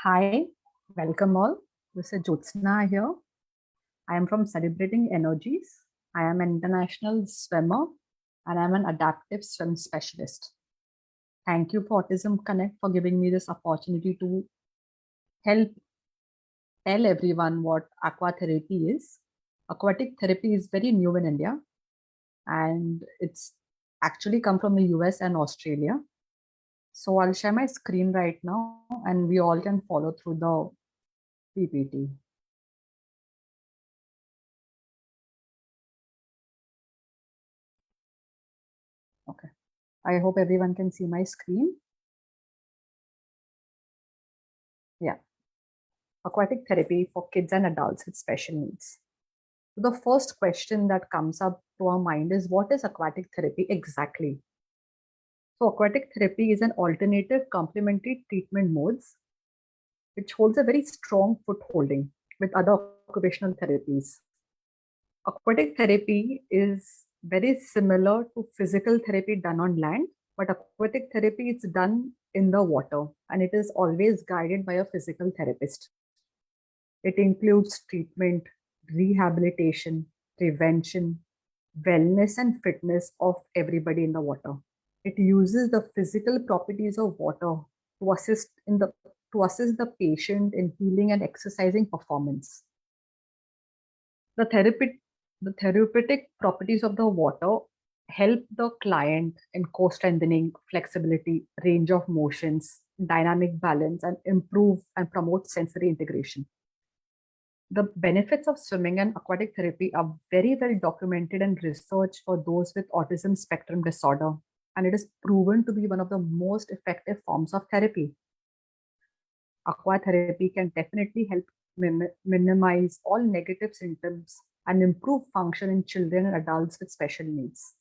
Hi, welcome all. This is Jyotsna here. I am from Celebrating Energies. I am an international swimmer and I'm an adaptive swim specialist. Thank you for Autism Connect for giving me this opportunity to help tell everyone what aqua therapy is. Aquatic therapy is very new in India and it's actually come from the US and Australia. So I'll share my screen right now and we all can follow through the PPT. Okay. I hope everyone can see my screen. Yeah. Aquatic therapy for kids and adults with special needs. So the first question that comes up to our mind is, what is aquatic therapy exactly? So aquatic therapy is an alternative complementary treatment modes which holds a very strong footholding with other occupational therapies. Aquatic therapy is very similar to physical therapy done on land, but aquatic therapy is done in the water and it is always guided by a physical therapist. It includes treatment, rehabilitation, prevention, wellness, and fitness of everybody in the water. It uses the physical properties of water to assist the patient in healing and exercising performance. The therapy, the therapeutic properties of the water help the client in core strengthening, flexibility, range of motions, dynamic balance, and improve and promote sensory integration. The benefits of swimming and aquatic therapy are very well documented and researched for those with autism spectrum disorder, and it is proven to be one of the most effective forms of therapy. Aqua therapy can definitely help minimize all negative symptoms and improve function in children and adults with special needs.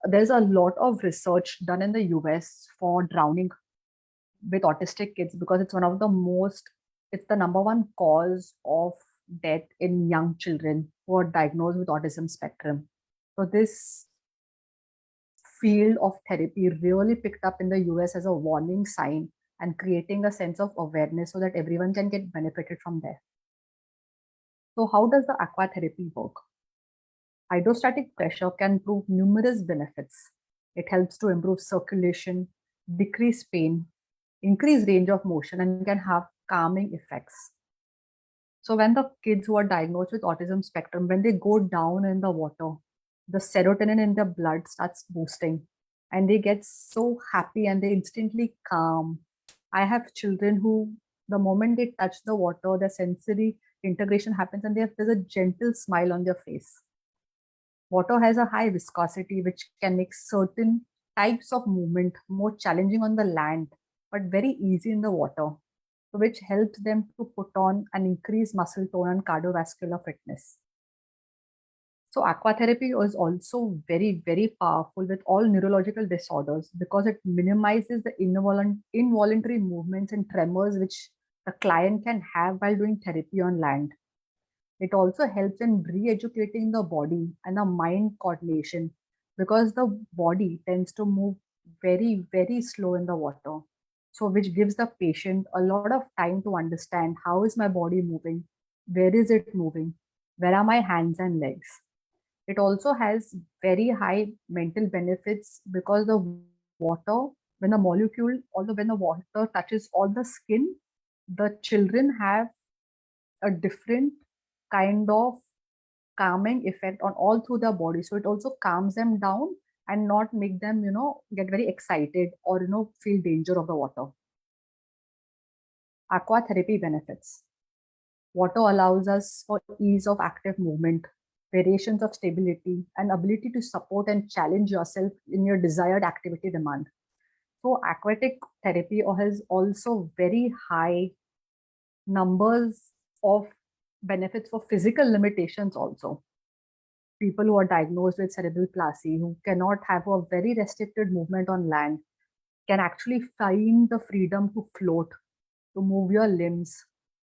There's a lot of research done in the US for drowning with autistic kids because it's the number one cause of death in young children who are diagnosed with autism spectrum. So this field of therapy really picked up in the US as a warning sign and creating a sense of awareness so that everyone can get benefited from there. So how does the aqua therapy work? Hydrostatic pressure can prove numerous benefits. It helps to improve circulation, decrease pain, increase range of motion, and can have calming effects. So when the kids who are diagnosed with autism spectrum, when they go down in the water, the serotonin in their blood starts boosting and they get so happy and they instantly calm. I have children who, the moment they touch the water, their sensory integration happens and there's a gentle smile on their face. Water has a high viscosity, which can make certain types of movement more challenging on the land, but very easy in the water, which helps them to put on and increase muscle tone and cardiovascular fitness. So aqua therapy is also very, very powerful with all neurological disorders because it minimizes the involuntary movements and tremors which the client can have while doing therapy on land. It also helps in re-educating the body and the mind coordination because the body tends to move very, very slow in the water. So which gives the patient a lot of time to understand how is my body moving, where is it moving, where are my hands and legs. It also has very high mental benefits because the water, although when the water touches all the skin, the children have a different kind of calming effect on all through their body. So it also calms them down and not make them, get very excited or, feel danger of the water. Aqua therapy benefits. Water allows us for ease of active movement, variations of stability, and ability to support and challenge yourself in your desired activity demand. So aquatic therapy has also very high numbers of benefits for physical limitations also. People who are diagnosed with cerebral palsy, who cannot have a very restricted movement on land, can actually find the freedom to float, to move your limbs,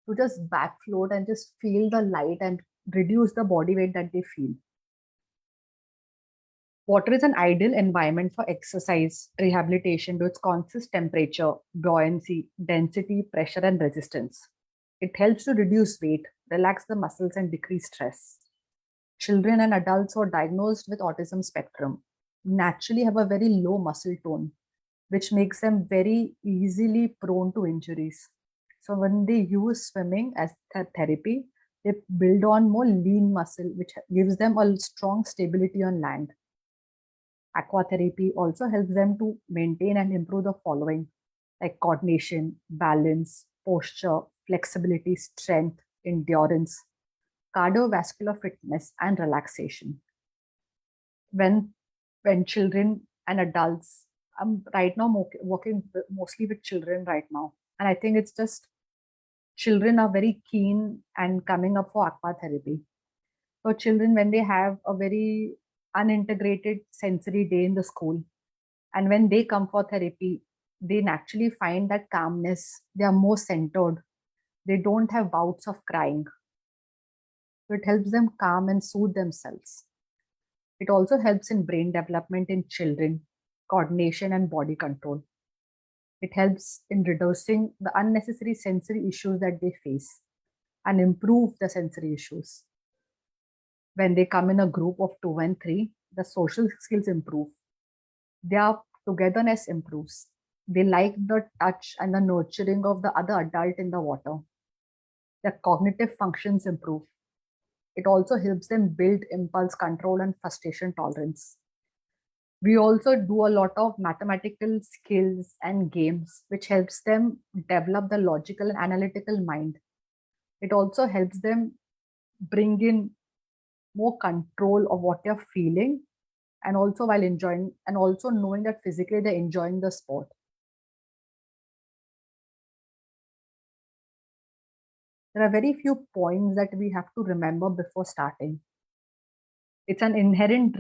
to just back float and just feel the light and reduce the body weight that they feel. Water is an ideal environment for exercise, rehabilitation due to its constant temperature, buoyancy, density, pressure, and resistance. It helps to reduce weight, relax the muscles, and decrease stress. Children and adults who are diagnosed with autism spectrum naturally have a very low muscle tone, which makes them very easily prone to injuries. So when they use swimming as therapy, they build on more lean muscle, which gives them a strong stability on land. Aqua therapy also helps them to maintain and improve the following, like coordination, balance, posture, flexibility, strength, endurance, cardiovascular fitness, and relaxation. When when children and adults, I'm right now working mostly with children right now, and I think it's just children are very keen and coming up for aqua therapy. So children, when they have a very unintegrated sensory day in the school, and when they come for therapy, they naturally find that calmness. They are more centered. They don't have bouts of crying. So it helps them calm and soothe themselves. It also helps in brain development in children, coordination, and body control. It helps in reducing the unnecessary sensory issues that they face and improve the sensory issues. When they come in a group of 2 and 3, the social skills improve. Their togetherness improves. They like the touch and the nurturing of the other adult in the water. Their cognitive functions improve. It also helps them build impulse control and frustration tolerance. We also do a lot of mathematical skills and games, which helps them develop the logical and analytical mind. It also helps them bring in more control of what they're feeling, and also while enjoying, and also knowing that physically they're enjoying the sport. There are very few points that we have to remember before starting. There's an inherent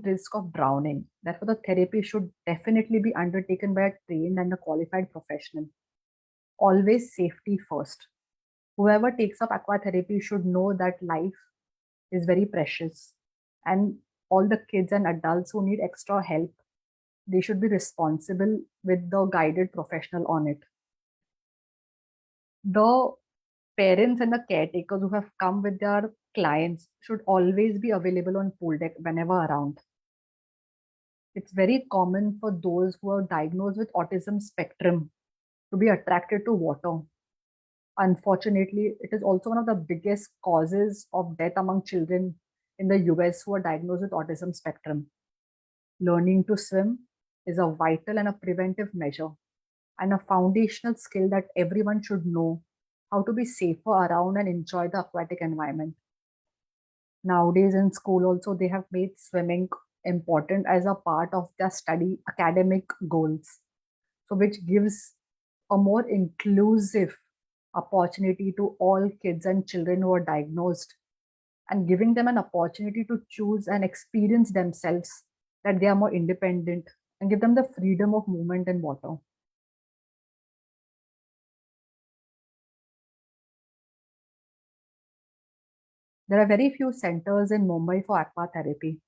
risk of drowning. Therefore, the therapy should definitely be undertaken by a trained and a qualified professional. Always safety first. Whoever takes up aqua therapy should know that life is very precious, and all the kids and adults who need extra help, they should be responsible with the guided professional on it. The parents and the caretakers who have come with their clients should always be available on pool deck whenever around. It's very common for those who are diagnosed with autism spectrum to be attracted to water. Unfortunately, it is also one of the biggest causes of death among children in the US who are diagnosed with autism spectrum. Learning to swim is a vital and a preventive measure and a foundational skill that everyone should know how to be safer around and enjoy the aquatic environment. Nowadays in school also they have made swimming important as a part of their study academic goals. So which gives a more inclusive opportunity to all kids and children who are diagnosed, and giving them an opportunity to choose and experience themselves, that they are more independent, and give them the freedom of movement in water. There are very few centers in Mumbai for aqua therapy,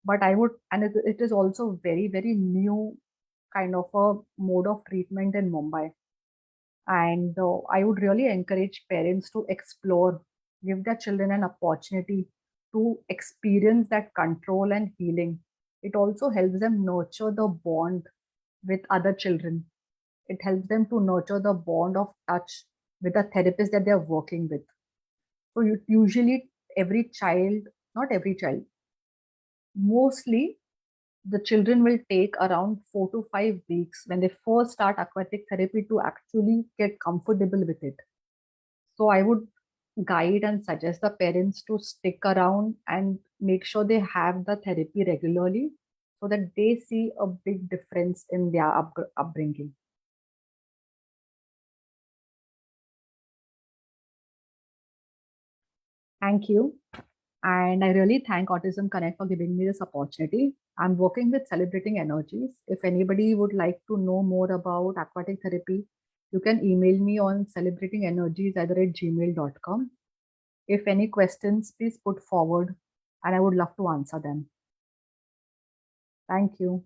but it is also very, very new kind of a mode of treatment in Mumbai. And I would really encourage parents to explore, give their children an opportunity to experience that control and healing. It also helps them nurture the bond with other children. It helps them to nurture the bond of touch with the therapist that they're working with. So usually every child, not every child, mostly the children will take around 4 to 5 weeks when they first start aquatic therapy to actually get comfortable with it. So I would guide and suggest the parents to stick around and make sure they have the therapy regularly so that they see a big difference in their upbringing. Thank you. And I really thank Autism Connect for giving me this opportunity. I'm working with Celebrating Energies. If anybody would like to know more about aquatic therapy, you can email me on celebratingenergies@gmail.com. If any questions, please put forward and I would love to answer them. Thank you.